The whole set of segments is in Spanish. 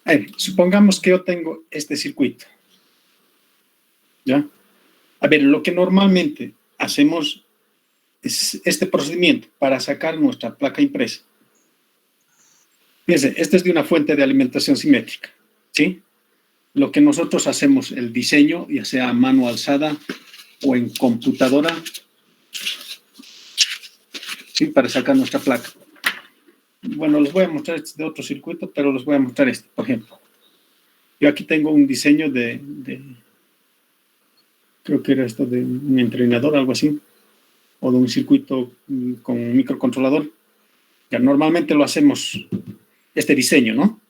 A ver, supongamos que yo tengo este circuito, ¿ya? A ver, lo que normalmente hacemos es este procedimiento para sacar nuestra placa impresa. Fíjense, este es de una fuente de alimentación simétrica, ¿sí? Lo que nosotros hacemos, el diseño, ya sea a mano alzada o en computadora, ¿sí? Para sacar nuestra placa. Bueno, les voy a mostrar este de otro circuito, pero les voy a mostrar este, por ejemplo. Yo aquí tengo un diseño creo que era esto de un entrenador, algo así, o de un circuito con un microcontrolador. Ya normalmente lo hacemos, este diseño, ¿no?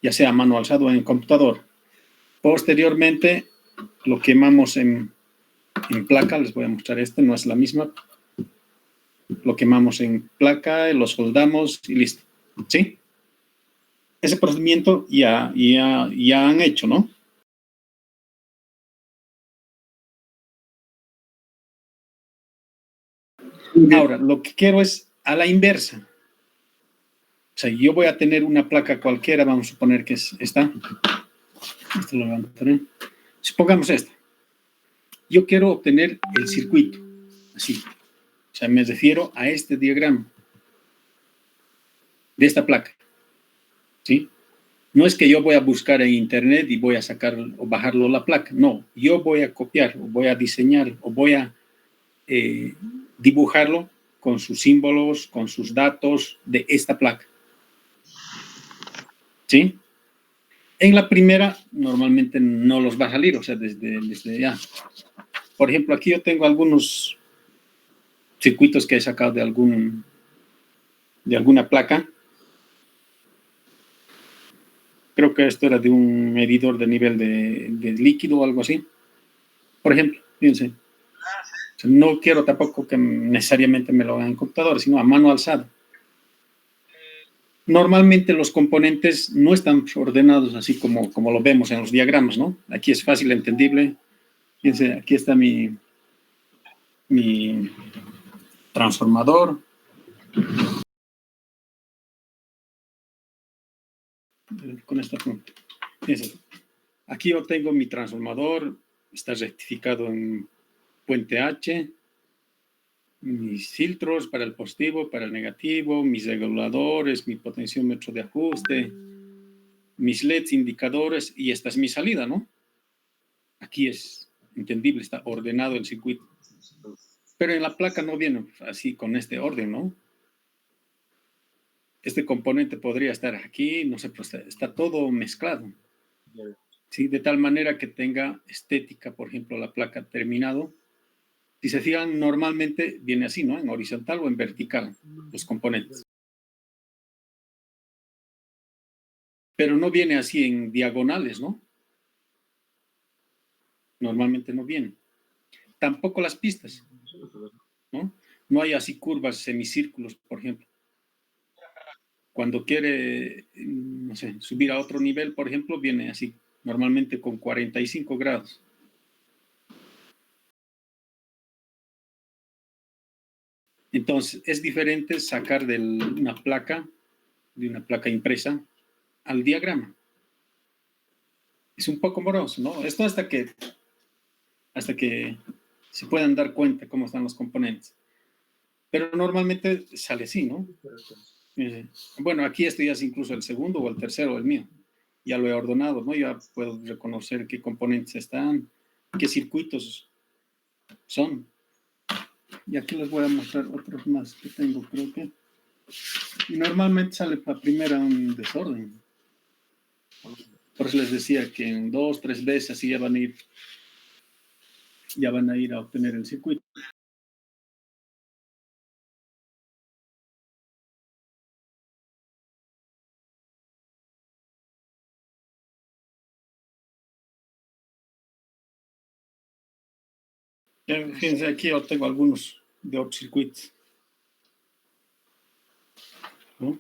Ya sea a mano alzada o en computador. Posteriormente lo quemamos en placa, les voy a mostrar este, no es la misma. Lo quemamos en placa, lo soldamos y listo, ¿sí? Ese procedimiento ya han hecho, ¿no? Ahora, lo que quiero es a la inversa. O sea, yo voy a tener una placa cualquiera, vamos a suponer que es esta. Esto lo levantaré. Supongamos esta. Yo quiero obtener el circuito, así. O sea, me refiero a este diagrama de esta placa, ¿sí? No es que yo voy a buscar en internet y voy a sacar o bajarlo la placa, no. Yo voy a copiar, o voy a diseñar, o voy a dibujarlo con sus símbolos, con sus datos de esta placa, ¿sí? En la primera, normalmente no los va a salir, o sea, desde ya. Por ejemplo, aquí yo tengo algunos circuitos que he sacado de alguna placa. Creo que esto era de un medidor de nivel de líquido o algo así. Por ejemplo, fíjense. No quiero tampoco que necesariamente me lo hagan en computadora, sino a mano alzada. Normalmente los componentes no están ordenados así como lo vemos en los diagramas, ¿no? Aquí es fácil, entendible. Fíjense, aquí está mi transformador. Con esta punta. Fíjense, aquí yo tengo mi transformador, está rectificado en puente H, mis filtros para el positivo, para el negativo, mis reguladores, mi potenciómetro de ajuste, mis LEDs indicadores, y esta es mi salida, ¿no? Aquí es entendible, está ordenado el circuito. Pero en la placa no viene así con este orden, ¿no? Este componente podría estar aquí, no sé, pero está todo mezclado. ¿Sí? De tal manera que tenga estética, por ejemplo, la placa terminado. Si se fijan, normalmente viene así, ¿no? En horizontal o en vertical, los componentes. Pero no viene así en diagonales, ¿no? Normalmente no viene. Tampoco las pistas, ¿no? No hay así curvas, semicírculos, por ejemplo. Cuando quiere, no sé, subir a otro nivel, por ejemplo, viene así, normalmente con 45 grados. Entonces, es diferente sacar de una placa impresa, al diagrama. Es un poco moroso, ¿no? Esto hasta que se puedan dar cuenta cómo están los componentes. Pero normalmente sale así, ¿no? Bueno, aquí esto ya es incluso el segundo o el tercero, el mío. Ya lo he ordenado, ¿no? Ya puedo reconocer qué componentes están, qué circuitos son. Y aquí les voy a mostrar otros más que tengo, creo que. Y normalmente sale para primera un desorden. Por eso les decía que en 2, 3 veces así ya van a ir a obtener el circuito. Fíjense, aquí yo tengo algunos de otros circuitos, ¿no?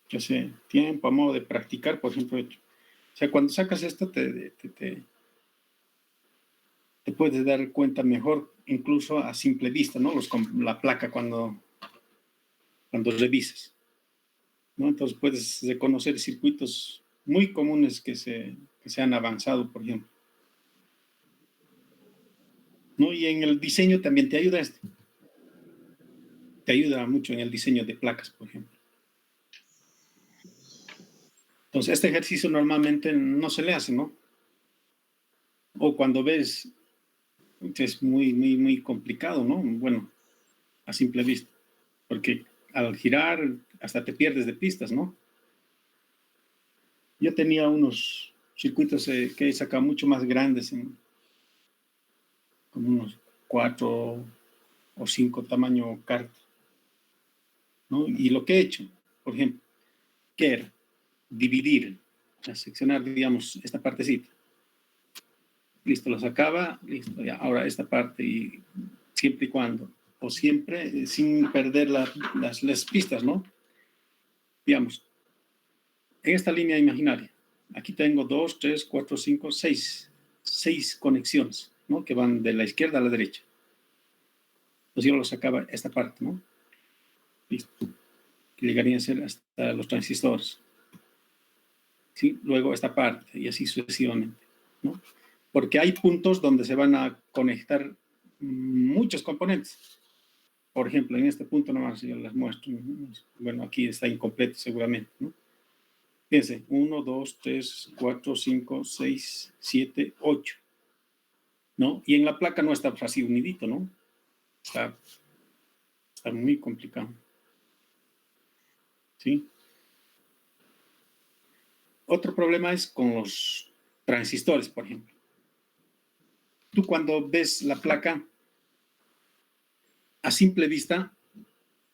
Que hace tiempo, a modo de practicar, por ejemplo. O sea, cuando sacas esto te puedes dar cuenta mejor, incluso a simple vista, ¿no? La placa cuando revisas. ¿no? Entonces puedes reconocer circuitos muy comunes que se han avanzado, por ejemplo, ¿no? Y en el diseño también te ayuda esto. Te ayuda mucho en el diseño de placas, por ejemplo. Entonces, este ejercicio normalmente no se le hace, ¿no? O cuando ves, es muy complicado, ¿no? Bueno, a simple vista. Porque al girar hasta te pierdes de pistas, ¿no? Yo tenía unos circuitos que he sacado mucho más grandes, como unos 4 o 5 tamaño carta, ¿no? Y lo que he hecho, por ejemplo, que era dividir, o sea, seccionar, digamos, esta partecita. Listo, lo sacaba, listo, ya, ahora esta parte, y siempre y cuando, o siempre sin perder las pistas, ¿no? Digamos, en esta línea imaginaria, aquí tengo 2, 3, 4, 5, 6 conexiones, ¿no? Que van de la izquierda a la derecha. Entonces yo lo sacaba esta parte, ¿no? Listo. Que llegarían a ser hasta los transistores. ¿Sí? Luego esta parte, y así sucesivamente, ¿no? Porque hay puntos donde se van a conectar muchos componentes. Por ejemplo, en este punto nomás yo les muestro. Bueno, aquí está incompleto seguramente, ¿no? Fíjense, 1, 2, 3, 4, 5, 6, 7, 8, ¿no? Y en la placa no está así unidito, ¿no? Está muy complicado, ¿sí? Otro problema es con los transistores, por ejemplo. Tú cuando ves la placa, a simple vista,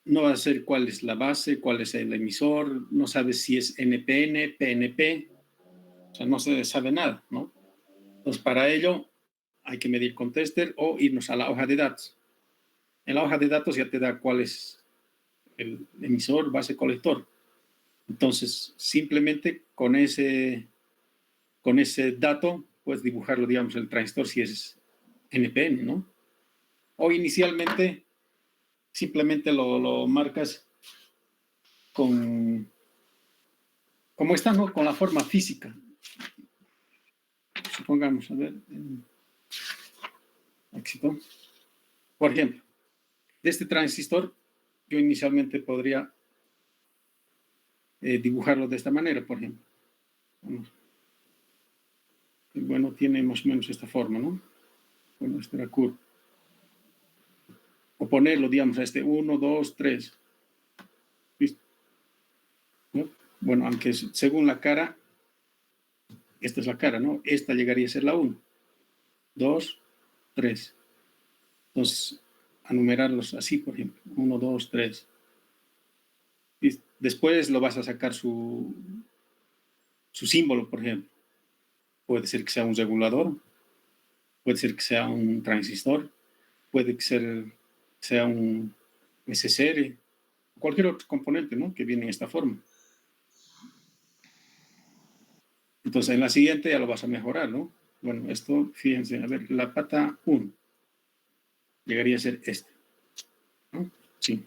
no vas a saber cuál es la base, cuál es el emisor, no sabes si es NPN, PNP, o sea, no se sabe nada, ¿no? Entonces, para ello hay que medir con tester o irnos a la hoja de datos. En la hoja de datos ya te da cuál es el emisor, base, colector. Entonces, simplemente con ese dato puedes dibujarlo, digamos, el transistor si es NPN, ¿no? O inicialmente simplemente lo marcas con, como está, ¿no? Con la forma física. Supongamos, a ver, éxito. Por ejemplo, de este transistor, yo inicialmente podría dibujarlo de esta manera, por ejemplo. Bueno, tiene más o menos esta forma, ¿no? Bueno, esta era curva. O ponerlo, digamos, a este 1, 2, 3. ¿Listo? ¿No? Bueno, aunque según la cara, esta es la cara, ¿no? Esta llegaría a ser la 1, 2, 3. Entonces, a numerarlos así, por ejemplo. 1, 2, 3. Y después lo vas a sacar su símbolo, por ejemplo. Puede ser que sea un regulador, puede ser que sea un transistor, puede que sea un SSR, cualquier otro componente, ¿no? Que viene en esta forma. Entonces, en la siguiente ya lo vas a mejorar, ¿no? Bueno, esto, fíjense, a ver, la pata 1 llegaría a ser esta, ¿no? Sí.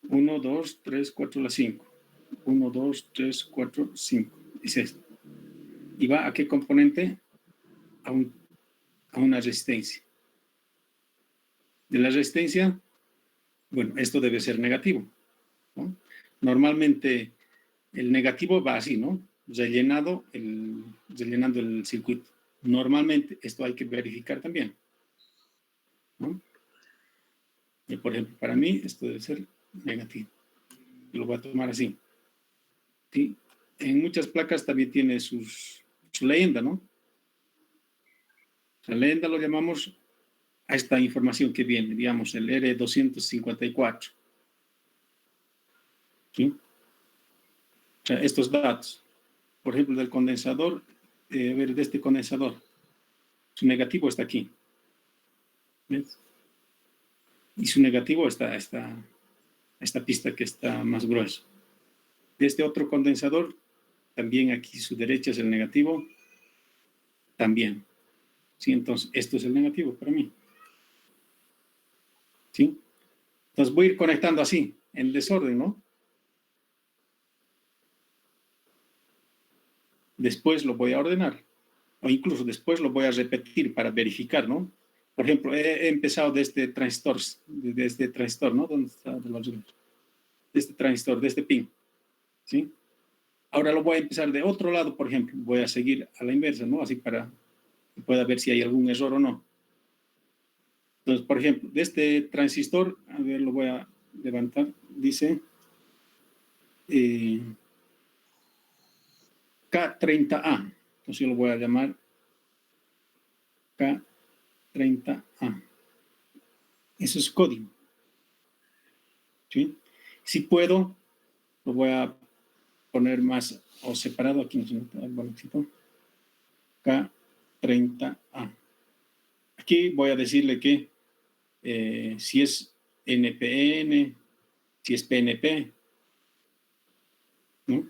1, 2, 3, 4, la 5. 1, 2, 3, 4, 5. Es esto. ¿Y va a qué componente? A una resistencia. De la resistencia, bueno, esto debe ser negativo, ¿no? Normalmente el negativo va así, ¿no? Rellenando el circuito. Normalmente esto hay que verificar también, ¿no? Y por ejemplo, para mí esto debe ser negativo. Lo voy a tomar así. ¿Sí? En muchas placas también tiene su leyenda, ¿no? La leyenda lo llamamos a esta información que viene, digamos, el R254. ¿Sí? O sea, estos datos, por ejemplo, del condensador, a ver, de este condensador, su negativo está aquí. ¿Ves? Y su negativo está esta pista que está más gruesa. De este otro condensador, también aquí su derecha es el negativo, también. ¿Sí? Entonces, esto es el negativo para mí. ¿Sí? Entonces voy a ir conectando así, en desorden, ¿no? después lo voy a ordenar, o incluso después lo voy a repetir para verificar, ¿no? Por ejemplo, he empezado de este transistor, ¿no? ¿Dónde está? De este transistor, de este pin, ¿sí? Ahora lo voy a empezar de otro lado, por ejemplo, voy a seguir a la inversa, ¿no? Así para que pueda ver si hay algún error o no. Entonces, por ejemplo, de este transistor, a ver, lo voy a levantar, dice K30A. Entonces yo lo voy a llamar K30A. Eso es código. ¿Sí? Si puedo, lo voy a poner más o separado aquí. Bueno, K30A. Aquí voy a decirle que si es NPN, si es PNP, ¿no?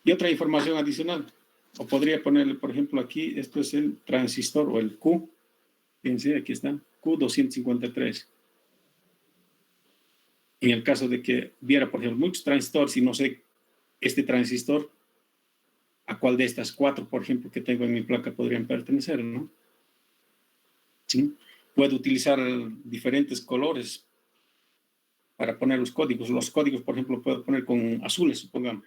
Y otra información adicional. O podría ponerle, por ejemplo, aquí, esto es el transistor o el Q. Fíjense, aquí está, Q253. En el caso de que viera, por ejemplo, muchos transistores y no sé este transistor, a cuál de estas 4, por ejemplo, que tengo en mi placa podrían pertenecer, ¿no? ¿Sí? Puedo utilizar diferentes colores para poner los códigos. Los códigos, por ejemplo, puedo poner con azules, supongamos.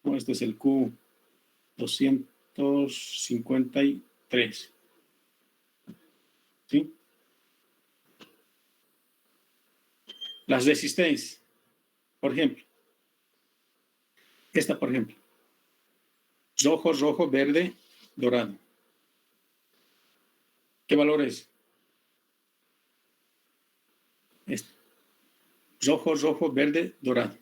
¿No? Este es el Q253. ¿Sí? Las resistencias, por ejemplo. Esta, por ejemplo. Rojo, rojo, verde, dorado. ¿Qué valor es? Este. Rojo, rojo, verde, dorado.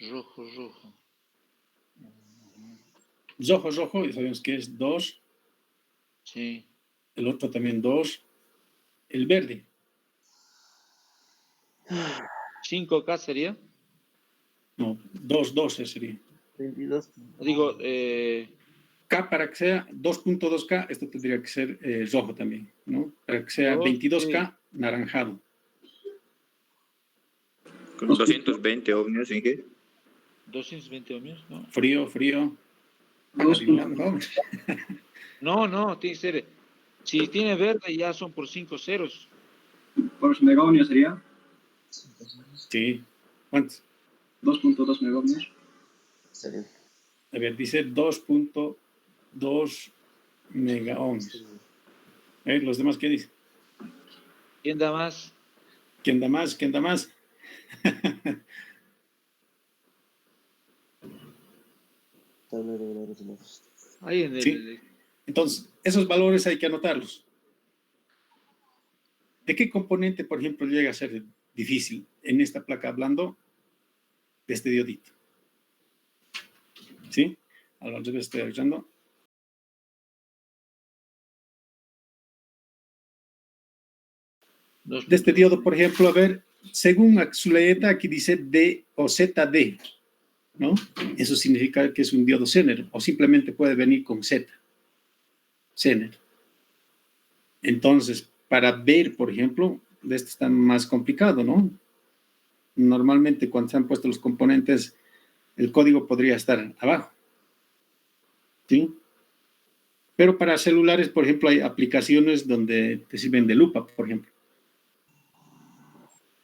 Rojo, rojo. Rojo, rojo, y sabemos que es 2. Sí. El otro también 2. El verde. 5K sería. No, 2, 12 sería. 22. Digo, K para que sea 2.2K, esto tendría que ser rojo también, ¿no? Para que sea 22K, sí. naranjado. Con 220 ohmios, ¿en qué? 220 ohmios, ¿no? Frío. Adivinando. No, tiene que ser. Si tiene verde, ya son por 5 ceros. ¿Por los megaohmios sería? Sí. ¿Cuántos? 2.2 megaohmios. A ver, dice 2.2 megaohms. ¿Los demás qué dicen? ¿Quién da más? ¿Quién da más? ¿Quién da más? Ahí en el... Sí. Entonces, esos valores hay que anotarlos. ¿De qué componente, por ejemplo, llega a ser difícil en esta placa hablando de este diodito? ¿Sí? Al revés estoy avisando. De este diodo, por ejemplo, a ver, según su letra, aquí dice D o ZD, ¿no? Eso significa que es un diodo Zener, o simplemente puede venir con Z, Zener. Entonces, para ver, por ejemplo, de este está más complicado, ¿no? Normalmente cuando se han puesto los componentes, el código podría estar abajo, ¿sí? Pero para celulares, por ejemplo, hay aplicaciones donde te sirven de lupa, por ejemplo.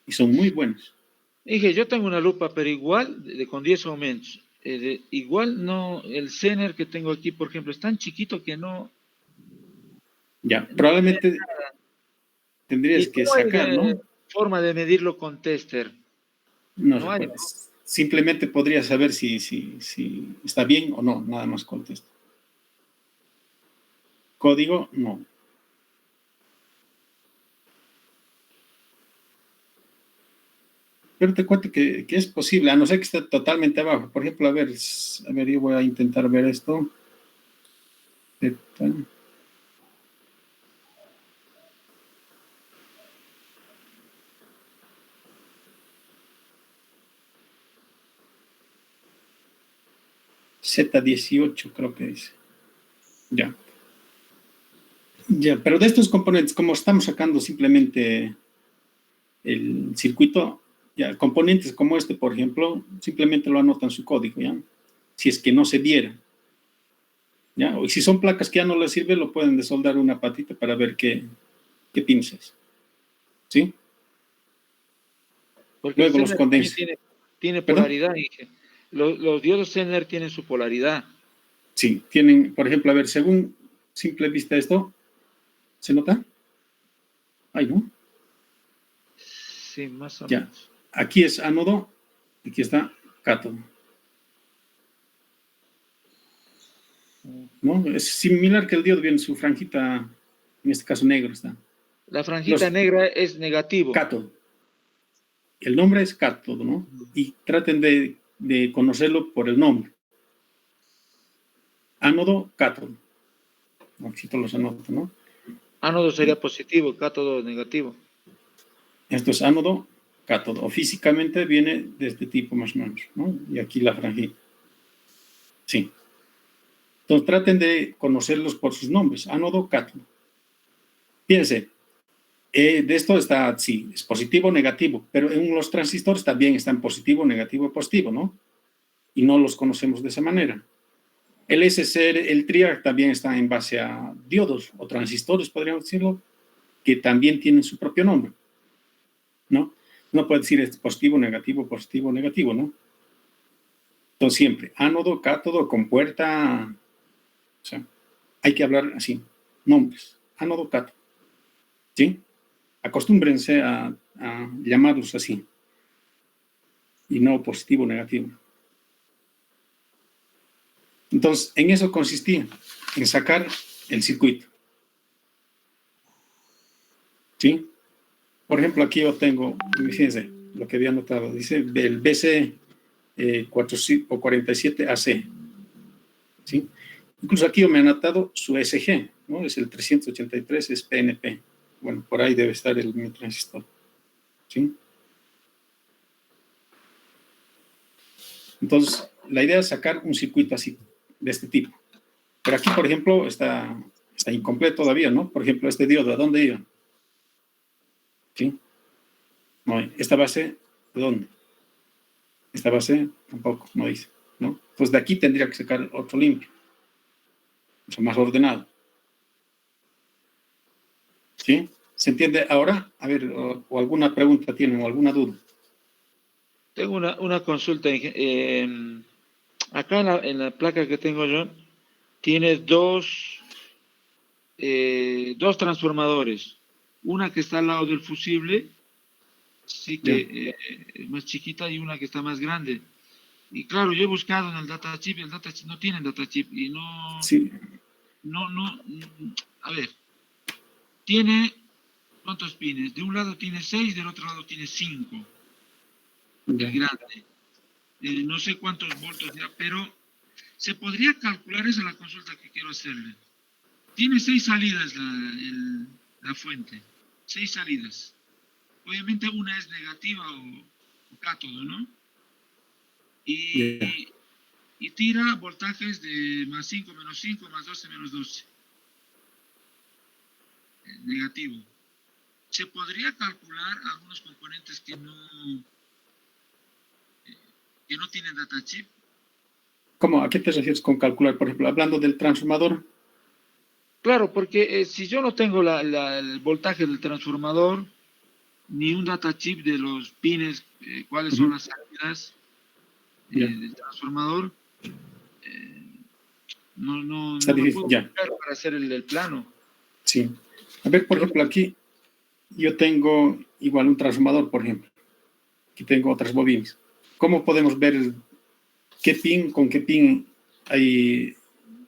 Y son muy buenos. Dije, yo tengo una lupa, pero igual, con 10 aumentos. Igual no, el Zener que tengo aquí, por ejemplo, es tan chiquito que no... Ya, probablemente tendrías que sacar, ¿no? Forma de medirlo con tester. No No se hay, puede. ¿no? Simplemente podrías saber si está bien o no, nada más con test. Código, no. Pero te cuento que es posible, a no ser que esté totalmente abajo. Por ejemplo, a ver, yo voy a intentar ver esto. Z18 creo que dice. Ya. Ya, pero de estos componentes, como estamos sacando simplemente el circuito, ya, componentes como este, por ejemplo, simplemente lo anotan su código, ¿ya? Si es que no se diera. ¿Ya? O si son placas que ya no les sirve, lo pueden desoldar una patita para ver qué pinzas. ¿Sí? Porque Luego el los Zener condensa. tiene ¿Perdón? polaridad. Inge. Los diodos Zener tienen su polaridad. Sí, tienen, por ejemplo, a ver, según simple vista esto, ¿se nota? Ay, ¿no? Sí, más o Ya. menos. Aquí es ánodo, aquí está cátodo. ¿No? Es similar que el diodo, viene su franjita, en este caso negro está. La franjita negra es negativo. Cátodo. El nombre es cátodo, ¿no? Y traten de conocerlo por el nombre. Ánodo, cátodo. Aquí todos los anoto, ¿no? Ánodo sería positivo, cátodo negativo. Esto es ánodo, cátodo. O físicamente viene de este tipo más o menos, ¿no? Y aquí la franjita. Sí. Entonces traten de conocerlos por sus nombres. Ánodo, cátodo. Fíjense, de esto está, sí, es positivo o negativo, pero en los transistores también están positivo, negativo, positivo, ¿no? Y no los conocemos de esa manera. El SCR, el triac también está en base a diodos o transistores, podríamos decirlo, que también tienen su propio nombre, ¿no? No puede decir es positivo, negativo, ¿no? Entonces siempre, ánodo, cátodo, compuerta, o sea, hay que hablar así, nombres, ánodo, cátodo, ¿sí? Acostúmbrense a llamarlos así, y no positivo, negativo. Entonces, en eso consistía, en sacar el circuito, ¿sí? Por ejemplo, aquí yo tengo, fíjense, lo que había anotado, dice el BC 47AC, ¿sí? Incluso aquí yo me he anotado su SG, ¿no? Es el 383, es PNP. Bueno, por ahí debe estar mi transistor, ¿sí? Entonces, la idea es sacar un circuito así, de este tipo. Pero aquí, por ejemplo, está incompleto todavía, ¿no? Por ejemplo, este diodo, ¿a dónde iba? ¿Sí? No, esta base, ¿de dónde? Esta base tampoco, no dice, ¿no? Pues de aquí tendría que sacar otro limpio, o sea, más ordenado. ¿Sí? ¿Se entiende ahora? A ver, o alguna pregunta tienen, o alguna duda. Tengo una consulta. Acá en la placa que tengo yo, tiene dos transformadores. Una que está al lado del fusible, sí que es más chiquita, y una que está más grande. Y claro, yo he buscado en el datachip, el datachip no tiene datachip, y Sí. A ver, tiene ¿cuántos pines? De un lado tiene 6, del otro lado tiene 5. El grande. No sé cuántos voltios ya, pero se podría calcular, esa es la consulta que quiero hacerle. Tiene 6 salidas la fuente, 6 salidas. Obviamente una es negativa o cátodo, ¿no? Y tira voltajes de más 5, menos 5, más 12, menos 12. Negativo. ¿Se podría calcular algunos componentes que no tienen datachip? ¿Cómo? ¿A qué te refieres con calcular? Por ejemplo, hablando del transformador. Claro, porque si yo no tengo el voltaje del transformador, ni un datachip de los pines, cuáles son las salidas del transformador, no me puedo ubicar para hacer el plano. Sí. A ver, por ejemplo, aquí yo tengo igual un transformador, por ejemplo. Aquí tengo otras bobinas. ¿Cómo podemos ver qué pin con qué pin ahí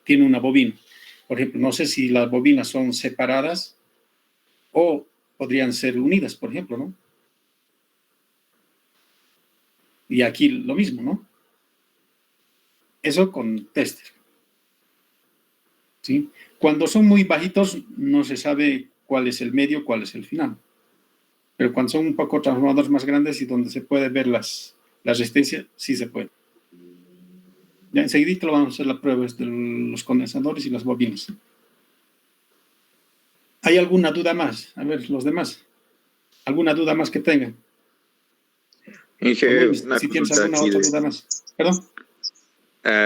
tiene una bobina? Por ejemplo, no sé si las bobinas son separadas o podrían ser unidas, por ejemplo, ¿no? Y aquí lo mismo, ¿no? Eso con tester. ¿Sí? Cuando son muy bajitos no se sabe cuál es el medio, cuál es el final. Pero cuando son un poco transformadores más grandes y donde se puede ver las resistencias, sí se puede. Ya enseguidito lo vamos a hacer la prueba de los condensadores y las bobinas. ¿Hay alguna duda más? A ver, los demás. ¿Alguna duda más que tengan? Inge, Luis, una si tienes consulta alguna aquí otra duda más. ¿Perdón?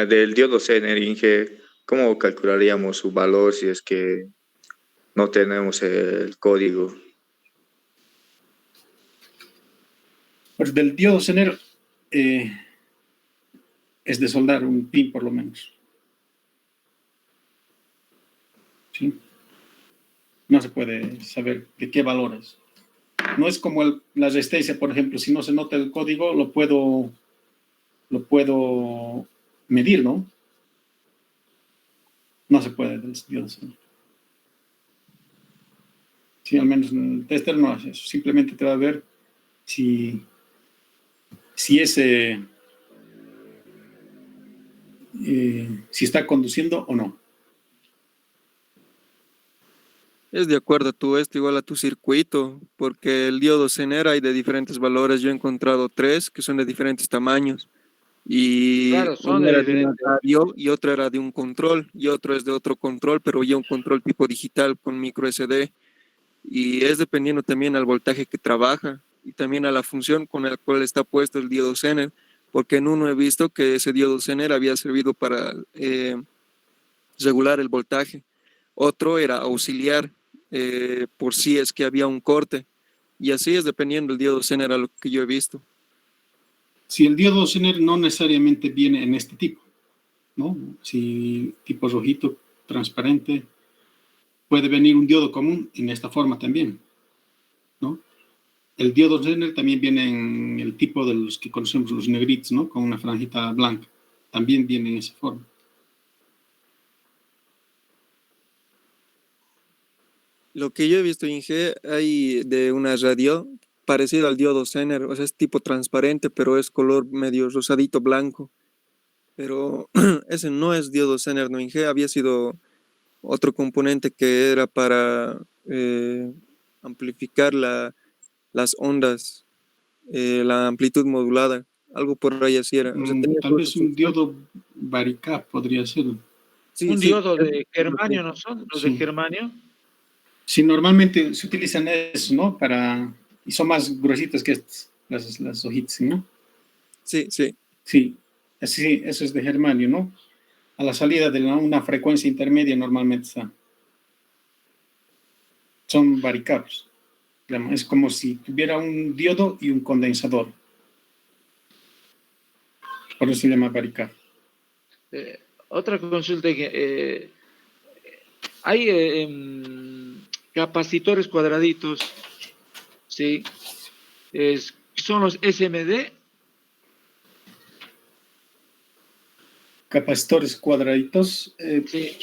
del diodo Zener, Inge, ¿cómo calcularíamos su valor si es que no tenemos el código? Pues del diodo Zener es de soldar un pin por lo menos. ¿Sí? No se puede saber de qué valor es. No es como la resistencia, por ejemplo, si no se nota el código, lo puedo medir, ¿no? No se puede del diodo Zener. Sí, al menos en el tester no hace eso. Simplemente te va a ver si ese si está conduciendo o no. Es de acuerdo a tu igual a tu circuito, porque el diodo Zener hay de diferentes valores. Yo he encontrado 3 que son de diferentes tamaños. Y Claro, son uno de era de una diferentes. radio y otro era de un control, y otro es de otro control, pero ya un control tipo digital con micro SD. Y es dependiendo también al voltaje que trabaja y también a la función con la cual está puesto el diodo Zener, porque en uno he visto que ese diodo Zener había servido para regular el voltaje. Otro era auxiliar por si es que había un corte. Y así es dependiendo del diodo Zener a lo que yo he visto. Si el diodo Zener no necesariamente viene en este tipo, ¿no? Si tipo rojito, transparente, puede venir un diodo común en esta forma también, ¿no? El diodo Zener también viene en el tipo de los que conocemos, los negritos, ¿no? Con una franjita blanca. También viene en esa forma. Lo que yo he visto, Inge, hay de una radio parecido al diodo Zener, o sea, es tipo transparente, pero es color medio rosadito blanco. Pero ese no es diodo Zener, no, Inge, había sido otro componente que era para amplificar las ondas, la amplitud modulada, algo por ahí así era. O sea, tenía Tal toda esa vez un función. diodo varicap podría ser. Sí, Un sí, diodo de germanio, ¿no son? Los de Sí. germanio. Sí, normalmente se utilizan eso, ¿no? Y son más gruesitas que estas, las hojitas, ¿no? sí, sí. Sí, eso es de germanio, ¿no? A la salida de una frecuencia intermedia normalmente son varicaps. Es como si tuviera un diodo y un condensador. Por eso se llama varicap. Otra consulta que hay capacitores cuadraditos, ¿sí? Son los SMD. Capacitores cuadraditos. Sí,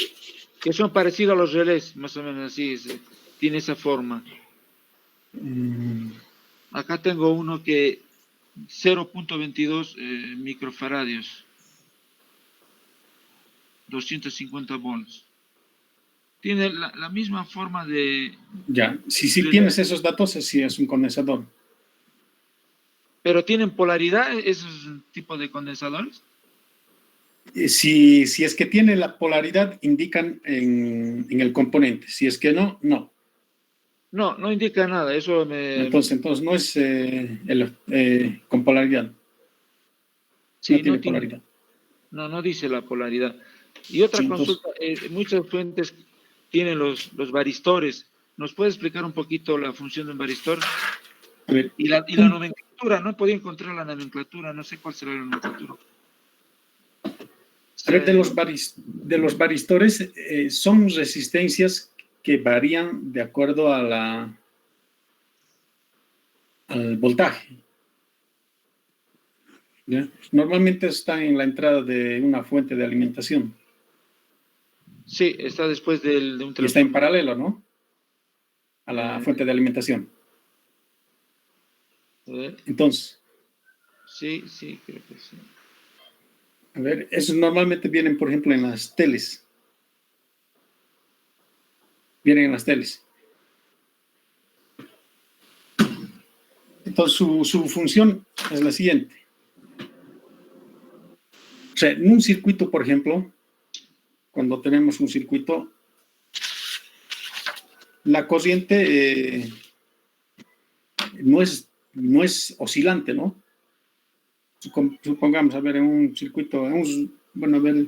que son parecidos a los relés, más o menos así, tiene esa forma. Acá tengo uno que 0.22 microfaradios, 250 volts. Tiene la misma forma de... Ya, si tienes esos datos, sí es un condensador. Pero tienen polaridad esos tipos de condensadores. Si es que tiene la polaridad, indican en el componente. Si es que no, no. No, no indica nada. Eso Entonces no es con polaridad. sí, No tiene polaridad. No dice la polaridad. Y otra Sí, consulta, muchas fuentes tienen los varistores. ¿Nos puede explicar un poquito la función de un varistor? A ver, Y la nomenclatura, no he podido encontrar la nomenclatura, no sé cuál será la nomenclatura. a ver, de los varistores son resistencias que varían de acuerdo al voltaje. ¿Ya? Normalmente está en la entrada de una fuente de alimentación. Sí, está después de un Y está en transformador. paralelo, ¿no? A la fuente de alimentación. Entonces, sí, creo que sí. a ver, esos normalmente vienen, por ejemplo, en las teles. Vienen en las teles. Entonces, su función es la siguiente. O sea, en un circuito, por ejemplo, cuando tenemos un circuito, la corriente no es oscilante, ¿no? Supongamos, a ver, en un circuito, bueno, a ver,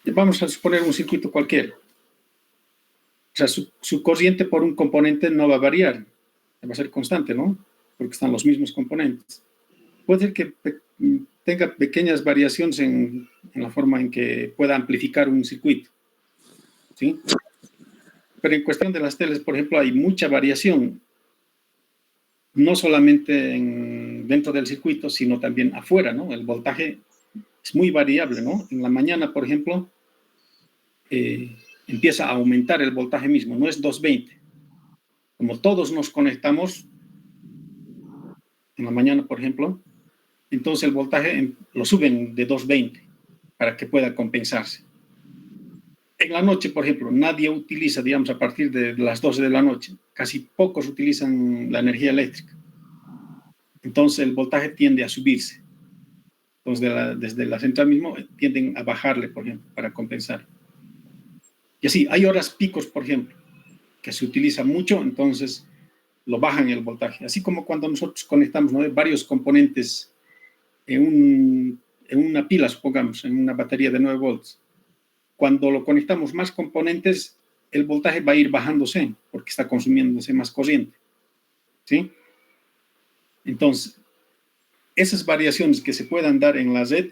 vamos a suponer un circuito cualquiera. O sea, su corriente por un componente no va a variar, va a ser constante, ¿no? Porque están los mismos componentes. Puede ser que tenga pequeñas variaciones en la forma en que pueda amplificar un circuito, ¿sí? Pero en cuestión de las teles, por ejemplo, hay mucha variación, no solamente dentro del circuito, sino también afuera, ¿no? El voltaje es muy variable, ¿no? En la mañana, por ejemplo, empieza a aumentar el voltaje mismo, no es 220. Como todos nos conectamos en la mañana, por ejemplo, entonces el voltaje lo suben de 220 para que pueda compensarse. En la noche, por ejemplo, nadie utiliza, digamos, a partir de las 12 de la noche, casi pocos utilizan la energía eléctrica. Entonces el voltaje tiende a subirse. Entonces desde la central mismo tienden a bajarle, por ejemplo, para compensar. Y así, hay horas picos, por ejemplo, que se utiliza mucho, entonces lo bajan el voltaje. Así como cuando nosotros conectamos, ¿no?, varios componentes en una pila, supongamos, en una batería de 9 volts. Cuando lo conectamos más componentes, el voltaje va a ir bajándose porque está consumiéndose más corriente, ¿sí? Entonces, esas variaciones que se puedan dar en la red,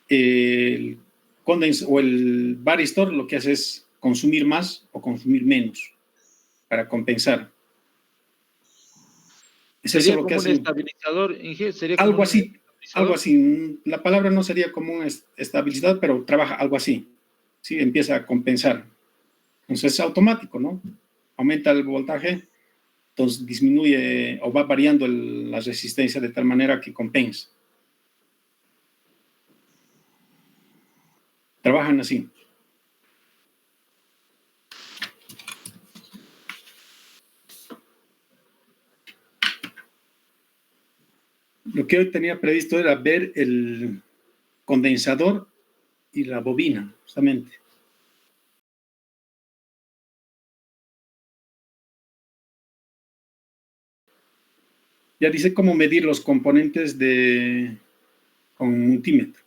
el condensador o el varistor lo que hace es consumir más o consumir menos para compensar. Es sería eso lo que hace un estabilizador, Inge, sería como algo así. Algo así, la palabra no sería como un estabilizador, pero trabaja algo así, ¿sí? Empieza a compensar. Entonces es automático, ¿no? Aumenta el voltaje, entonces disminuye o va variando la resistencia de tal manera que compensa. Trabajan así. Lo que hoy tenía previsto era ver el condensador y la bobina, justamente. Ya dice cómo medir los componentes con multímetro.